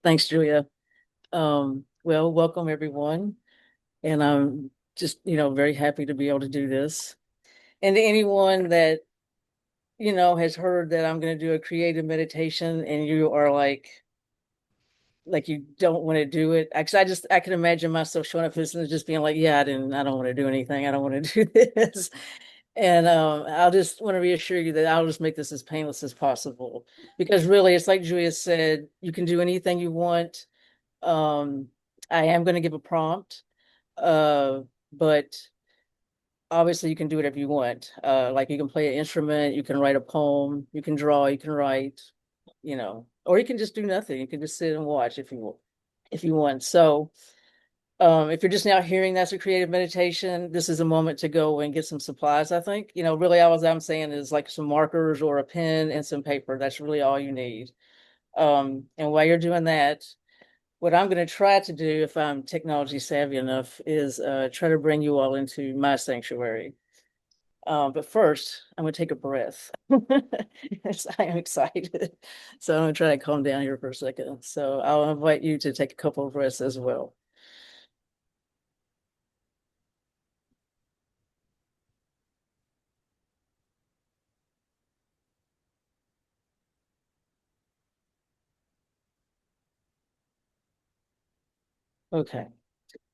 Thanks, Julia. Well, welcome everyone. And I'm just, very happy to be able to do this. And to anyone that, has heard that I'm going to do a creative meditation and you are like you don't want to do it. Actually, I can imagine myself showing up and just being like, yeah, I don't want to do anything. I don't want to do this. And I'll just want to reassure you that I'll just make this as painless as possible. Because really, it's like Julia said, you can do anything you want. Um, I am going to give a prompt, uh, but obviously you can do whatever you want. Like you can play an instrument, you can write a poem, you can draw, you can write, or you can just do nothing. You can just sit and watch if you want. So, if you're just now hearing that's a creative meditation, this is a moment to go and get some supplies, I think. Really all I'm saying is like some markers or a pen and some paper. That's really all you need. And while you're doing that, what I'm going to try to do, if I'm technology savvy enough, is try to bring you all into my sanctuary. But first, I'm going to take a breath. Yes, I am excited. So I'm going to try to calm down here for a second. So I'll invite you to take a couple of breaths as well. Okay.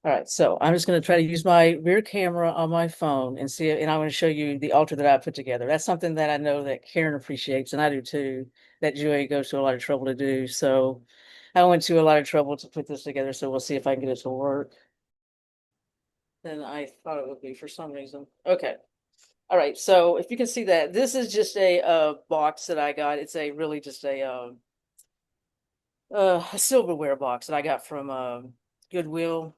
All right. So I'm just going to try to use my rear camera on my phone and see, and I'm going to show you the altar that I put together. That's something that I know that Karen appreciates, and I do too, that Julia goes to a lot of trouble to do. So I went to a lot of trouble to put this together. So we'll see if I can get it to work than I thought it would be for some reason. Okay. All right. So if you can see that, this is just a box that I got. It's a really just a silverware box that I got from Goodwill.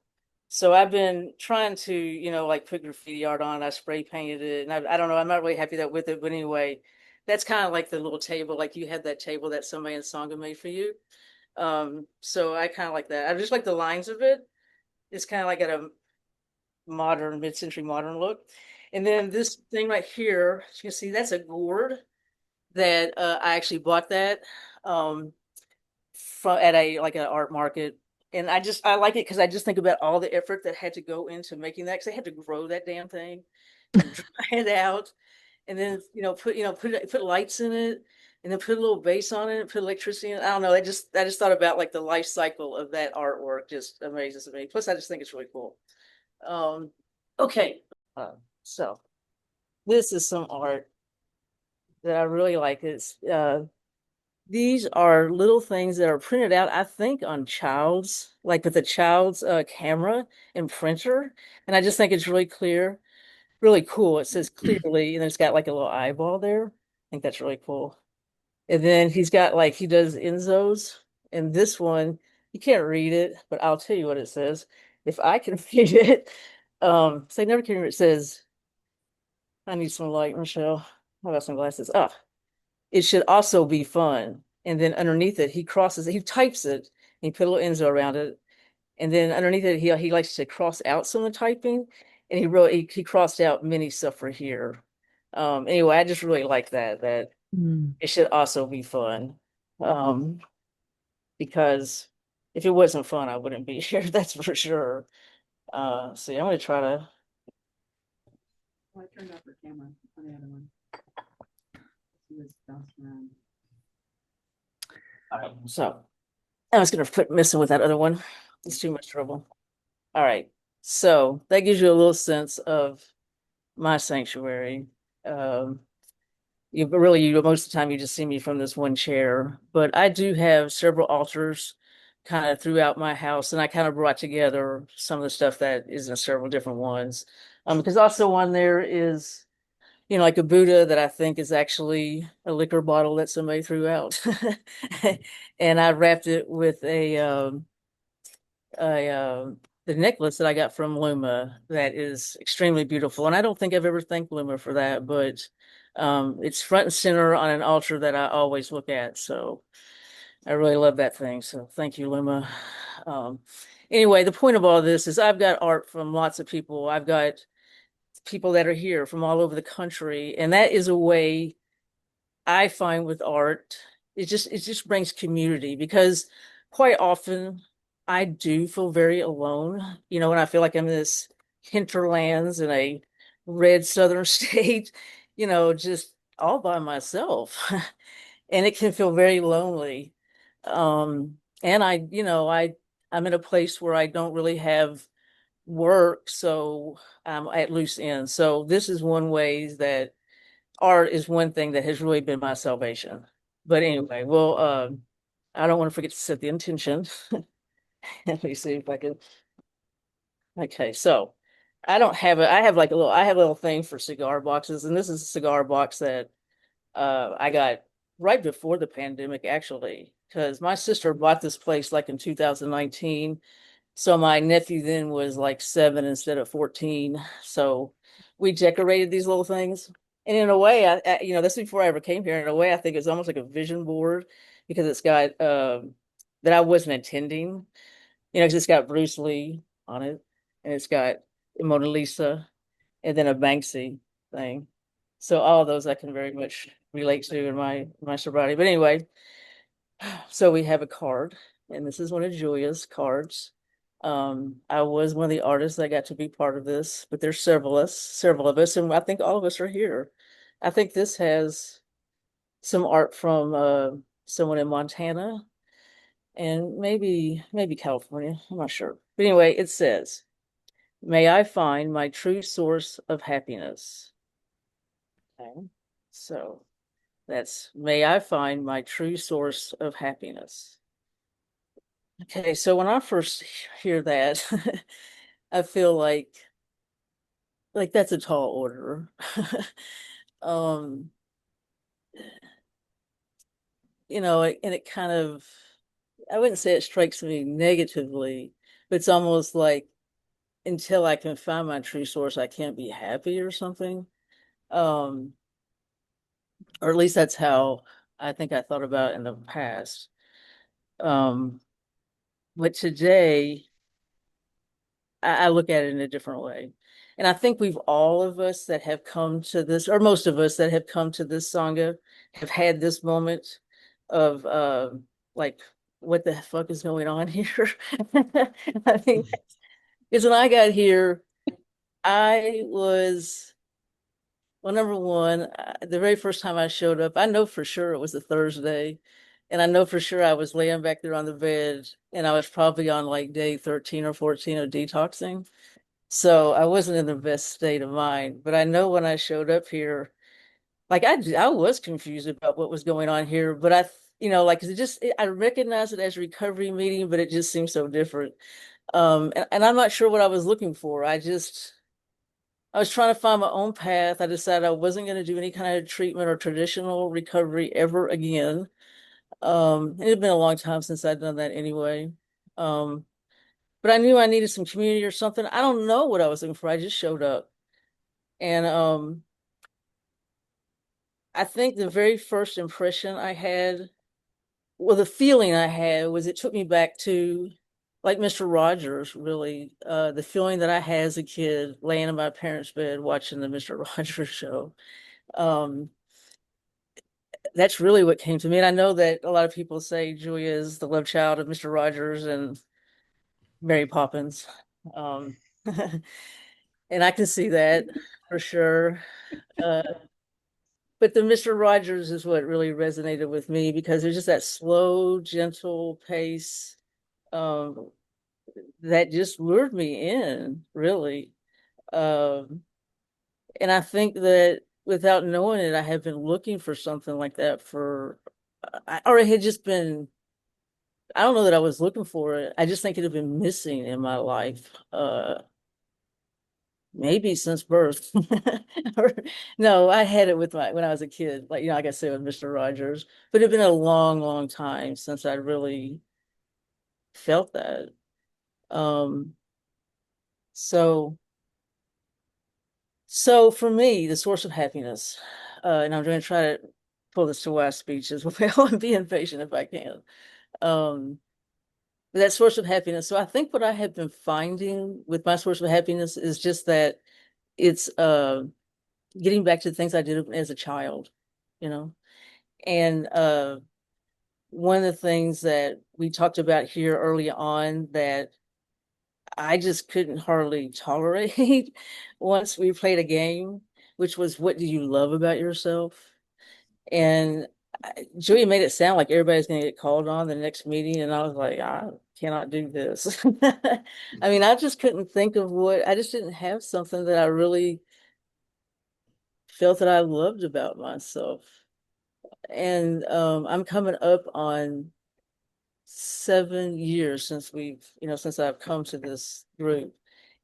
So I've been trying to, like put graffiti art on. I spray painted it, and I don't know. I'm not really happy that with it, but anyway, that's kind of like the little table. Like you had that table that somebody in Sangha made for you. So I kind of like that. I just like the lines of it. It's kind of like at a modern, mid-century modern look. And then this thing right here, as you can see, that's a gourd that I actually bought that. Um, from at a like an art market. And I like it because I just think about all the effort that had to go into making that because they had to grow that damn thing and dry it out and then put lights in it and then put a little base on it, put electricity in it. I don't know. I just thought about like the life cycle of that artwork just amazes me. Plus I just think it's really cool. Um okay. So this is some art that I really like. It's these are little things that are printed out, I think, on child's, like with a child's camera and printer. And I just think it's really clear, really cool. It says clearly, and it's got like a little eyeball there. I think that's really cool. And then he's got like, he does Enzos. And this one, you can't read it, but I'll tell you what it says. If I can read it, so I never can read it. It says, I need some light, Michelle. How about some glasses? Ah, it should also be fun. And then underneath it, he types it, and he put a little Enzo around it. And then underneath it, he likes to cross out some of the typing. And he crossed out many suffer here. Anyway, I just really like that Mm. it should also be fun. Um, because if it wasn't fun, I wouldn't be here, that's for sure. See, I'm gonna try to Well, I turned off her camera on the other one. She was bouncing around. so I was gonna quit messing with that other one. It's too much trouble. All right. So that gives you a little sense of my sanctuary. Um, most of the time you just see me from this one chair, but I do have several altars kind of throughout my house, and I kind of brought together some of the stuff that is in several different ones. Because also one there is, like a Buddha that I think is actually a liquor bottle that somebody threw out, and I wrapped it with a the necklace that I got from Luma that is extremely beautiful. And I don't think I've ever thanked Luma for that, but it's front and center on an altar that I always look at. So I really love that thing. So thank you, Luma. Um, anyway, the point of all this is I've got art from lots of people. I've got people that are here from all over the country, and that is a way I find with art. It just brings community because quite often I do feel very alone, when I feel like I'm in this hinterlands in a red southern state, just all by myself. And it can feel very lonely. And I'm in a place where I don't really have work, so I'm at loose ends. So this is one way that art is one thing that has really been my salvation. But anyway, well, I don't want to forget to set the intention. Let me see if I can. Okay, so I have a little thing for cigar boxes, and this is a cigar box that I got right before the pandemic, actually, because my sister bought this place like in 2019. So my nephew then was like 7 instead of 14. So we decorated these little things. And in a way, that's before I ever came here. In a way, I think it's almost like a vision board because it's got that I wasn't intending, 'cause it's got Bruce Lee on it and it's got Mona Lisa and then a Banksy thing. So all of those I can very much relate to in my sobriety. But anyway, so we have a card, and this is one of Julia's cards. I was one of the artists that got to be part of this, but there's several of us, and I think all of us are here. I think this has some art from someone in Montana and maybe California. I'm not sure. But anyway, it says, "May I find my true source of happiness." Okay. So that's "May I find my true source of happiness." Okay, so when I first hear that, I feel like that's a tall order. Um, and it kind of, I wouldn't say it strikes me negatively, but it's almost like until I can find my true source, I can't be happy or something. Um, or at least that's how I think I thought about it in the past. Um, but today, I look at it in a different way. And I think we've all of us that have come to this, or most of us that have come to this Sangha have had this moment of like, what the fuck is going on here? I mean, because when I got here, I was, well, number one, the very first time I showed up, I know for sure it was a Thursday. And I know for sure I was laying back there on the bed and I was probably on like day 13 or 14 of detoxing. So I wasn't in the best state of mind, but I know when I showed up here, like I was confused about what was going on here, but like 'cause I recognized it as a recovery meeting, but it just seemed so different. And I'm not sure what I was looking for. I was trying to find my own path. I decided I wasn't going to do any kind of treatment or traditional recovery ever again. It had been a long time since I'd done that anyway. Um, but I knew I needed some community or something. I don't know what I was looking for. I just showed up. And I think the very first impression I had, well, the feeling I had was it took me back to like Mr. Rogers, really. The feeling that I had as a kid laying in my parents' bed watching the Mr. Rogers show. Um, that's really what came to me. And I know that a lot of people say Julia is the love child of Mr. Rogers and Mary Poppins. Um, and I can see that for sure. Uh, But the Mr. Rogers is what really resonated with me because there's just that slow, gentle pace um, that just lured me in, really. Um, and I think that without knowing it, I have been looking for something like that or it had just been, I don't know that I was looking for it. I just think it had been missing in my life. Maybe since birth. Or, no, I had it with when I was a kid, like I said, with Mr. Rogers. But it'd been a long, long time since I really felt that. Um, so so for me, the source of happiness, and I'm going to try to pull this to last speech as well and be impatient if I can. Um, but that source of happiness. So I think what I have been finding with my source of happiness is just that it's getting back to the things I did as a child, you know. And one of the things that we talked about here early on that I just couldn't hardly tolerate once we played a game, which was what do you love about yourself? And Julia made it sound like everybody's going to get called on the next meeting, and I was like, I cannot do this. I mean, I just couldn't think of what, I just didn't have something that I really felt that I loved about myself. And I'm coming up on 7 years since since I've come to this group.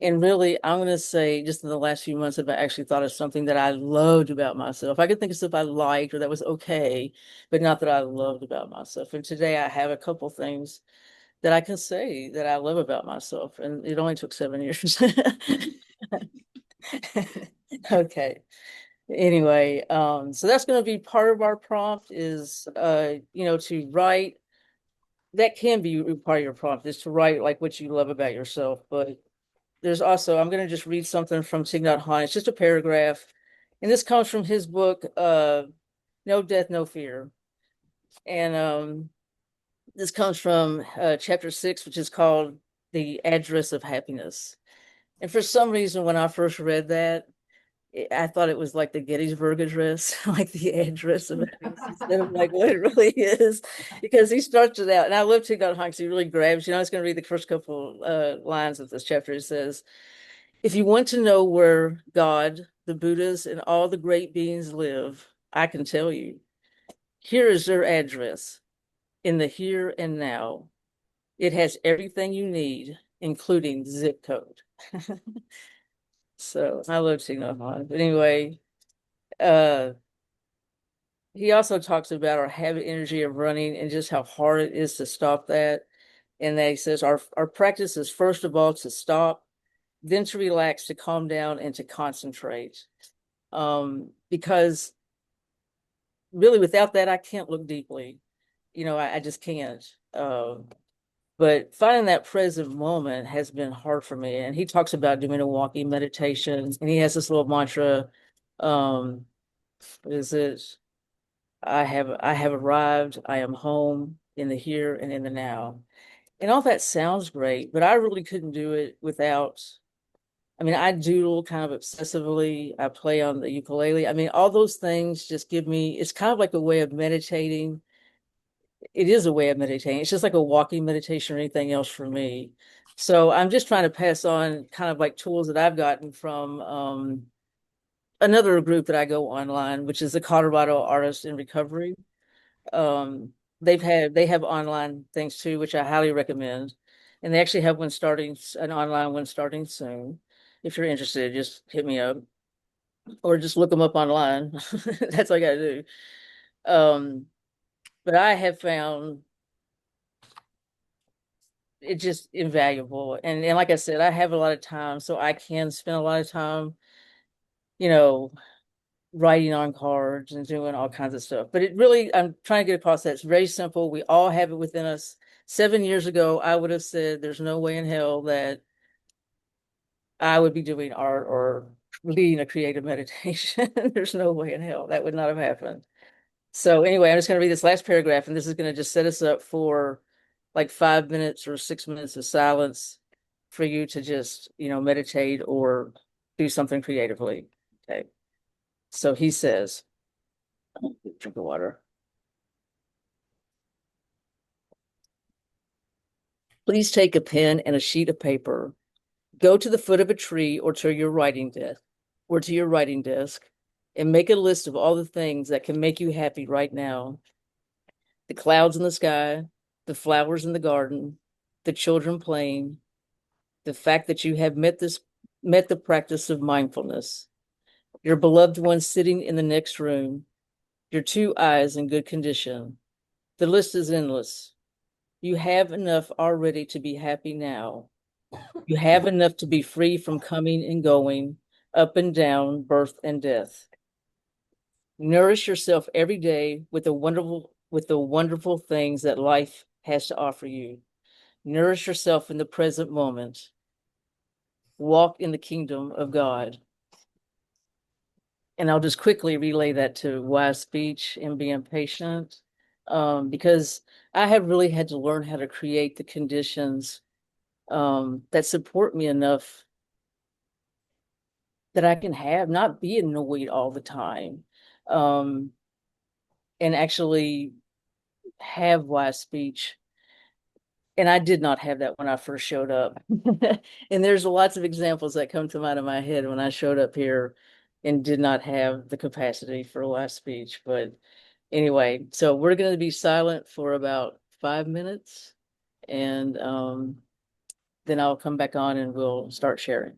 And really, I'm going to say just in the last few months, I've actually thought of something that I loved about myself. I could think of stuff I liked or that was okay, but not that I loved about myself. And today I have a couple things that I can say that I love about myself. And it only took 7 years. Okay. Anyway, so that's going to be part of our prompt is, to write. That can be part of your prompt is to write like what you love about yourself. But there's also, I'm going to just read something from Thich Nhat Hanh. It's just a paragraph. And this comes from his book, No Death, No Fear. And this comes from chapter 6, which is called The Address of Happiness. And for some reason, when I first read that, I thought it was like the Gettysburg Address, like the address of happiness, instead of like what it really is, because he starts it out. And I love Thich Nhat Hanh because he really grabs. I was going to read the first couple lines of this chapter. It says, "If you want to know where God, the Buddhas, and all the great beings live, I can tell you. Here is their address in the here and now. It has everything you need, including zip code." So I love Thich Nhat Hanh. But anyway, uh, he also talks about our habit energy of running and just how hard it is to stop that. And that he says our practice is first of all to stop, then to relax, to calm down, and to concentrate. Because really without that, I can't look deeply. I just can't. But finding that present moment has been hard for me. And he talks about doing a walking meditation, and he has this little mantra. What is it? I have arrived. I am home in the here and in the now. And all that sounds great, but I really couldn't do it without. I mean, I doodle kind of obsessively. I play on the ukulele. I mean, all those things just give me, it's kind of like a way of meditating. It is a way of meditating. It's just like a walking meditation or anything else for me. So I'm just trying to pass on kind of like tools that I've gotten from another group that I go online, which is the Colorado Artists in Recovery. Um, they have online things too, which I highly recommend. And they actually have an online one starting soon. If you're interested, just hit me up or just look them up online. That's all I gotta do. Um, but I have found it just invaluable. And like I said, I have a lot of time, so I can spend a lot of time, you know, writing on cards and doing all kinds of stuff. But it really, I'm trying to get across that it's very simple. We all have it within us. 7 years ago, I would have said there's no way in hell that I would be doing art or leading a creative meditation. There's no way in hell that would not have happened. So anyway, I'm just going to read this last paragraph, and this is going to just set us up for like 5 minutes or 6 minutes of silence for you to just, meditate or do something creatively. Okay. So he says, drink of water. Please take a pen and a sheet of paper. Go to the foot of a tree or to your writing desk and make a list of all the things that can make you happy right now. The clouds in the sky, the flowers in the garden, the children playing, the fact that you have met the practice of mindfulness, your beloved one sitting in the next room, your two eyes in good condition. The list is endless. You have enough already to be happy now. You have enough to be free from coming and going, up and down, birth and death. Nourish yourself every day with the wonderful things that life has to offer you. Nourish yourself in the present moment. Walk in the kingdom of God. And I'll just quickly relay that to wise speech and being patient. because I have really had to learn how to create the conditions that support me enough that I can have not be annoyed all the time, um, and actually have wise speech. And I did not have that when I first showed up. And there's lots of examples that come to mind in my head when I showed up here and did not have the capacity for wise speech. But anyway, so we're going to be silent for about 5 minutes, and then I'll come back on and we'll start sharing.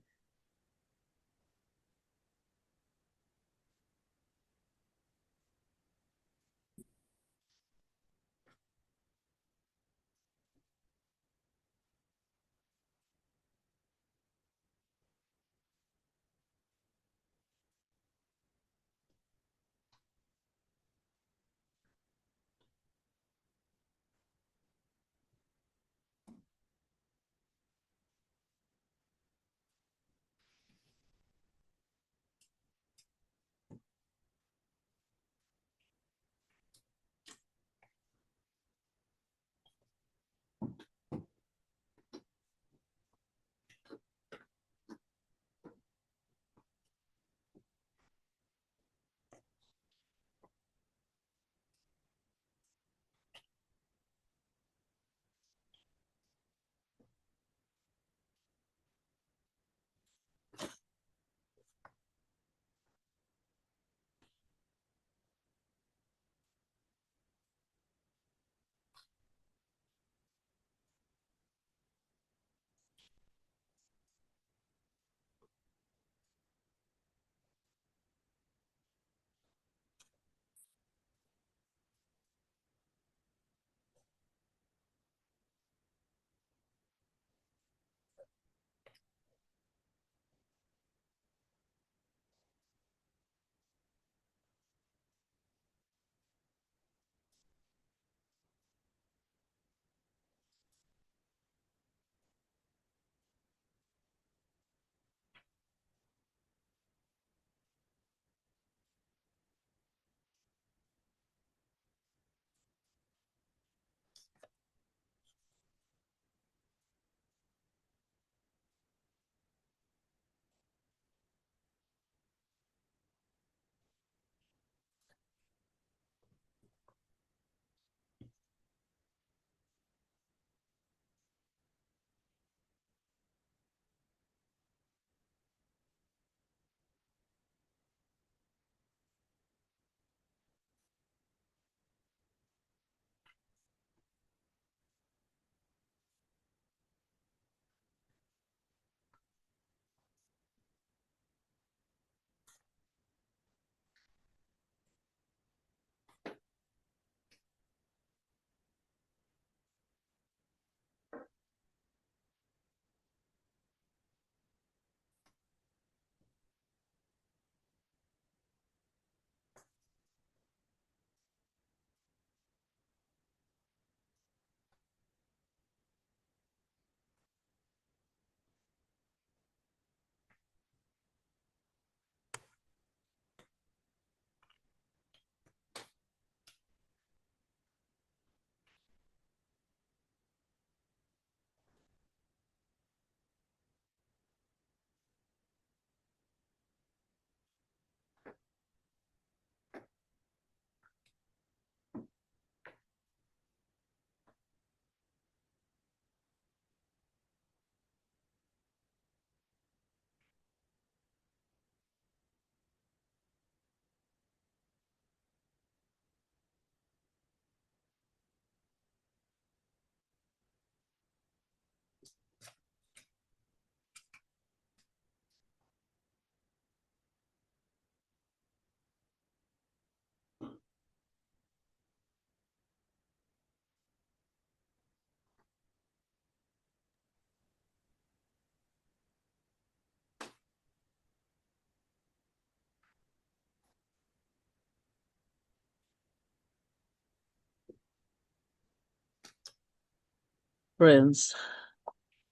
Friends,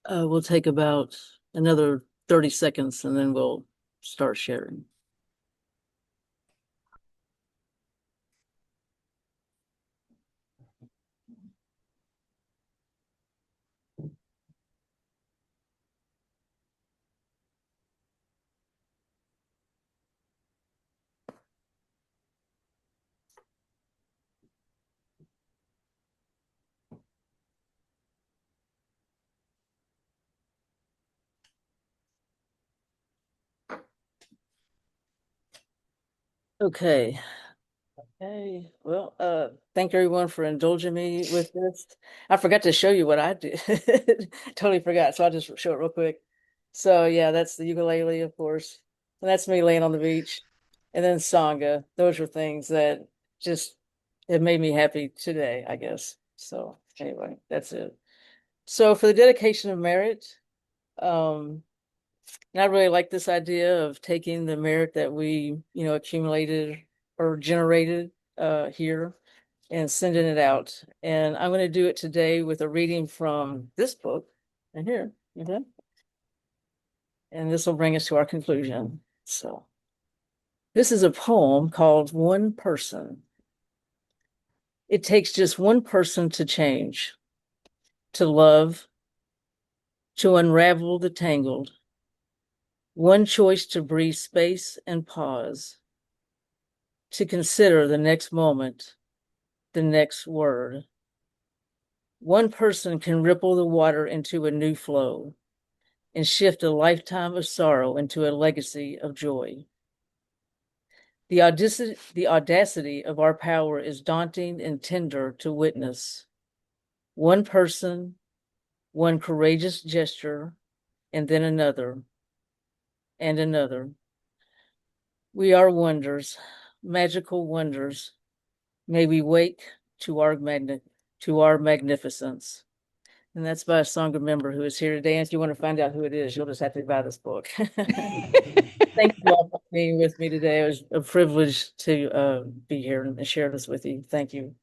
we'll take about another 30 seconds and then we'll start sharing. Okay. Hey, well, thank everyone for indulging me with this. I forgot to show you what I did. Totally forgot, so I'll just show it real quick. So yeah, that's the ukulele, of course. And that's me laying on the beach. And then Sangha. Those are things that just have made me happy today, I guess. So anyway, that's it. So for the dedication of merit, um, and I really like this idea of taking the merit that we, accumulated or generated here and sending it out. And I'm going to do it today with a reading from this book and here. Okay. And this will bring us to our conclusion. So, this is a poem called One Person. It takes just one person to change, to love, to unravel the tangled, one choice to breathe space and pause, to consider the next moment, the next word. One person can ripple the water into a new flow and shift a lifetime of sorrow into a legacy of joy. The audacity of our power is daunting and tender to witness. One person, one courageous gesture, and then another, and another. We are wonders, magical wonders. May we wake to our magnificence. And that's by a Sangha member who is here today. And if you want to find out who it is, you'll just have to buy this book. Thank you all for being with me today. It was a privilege to be here and share this with you. Thank you.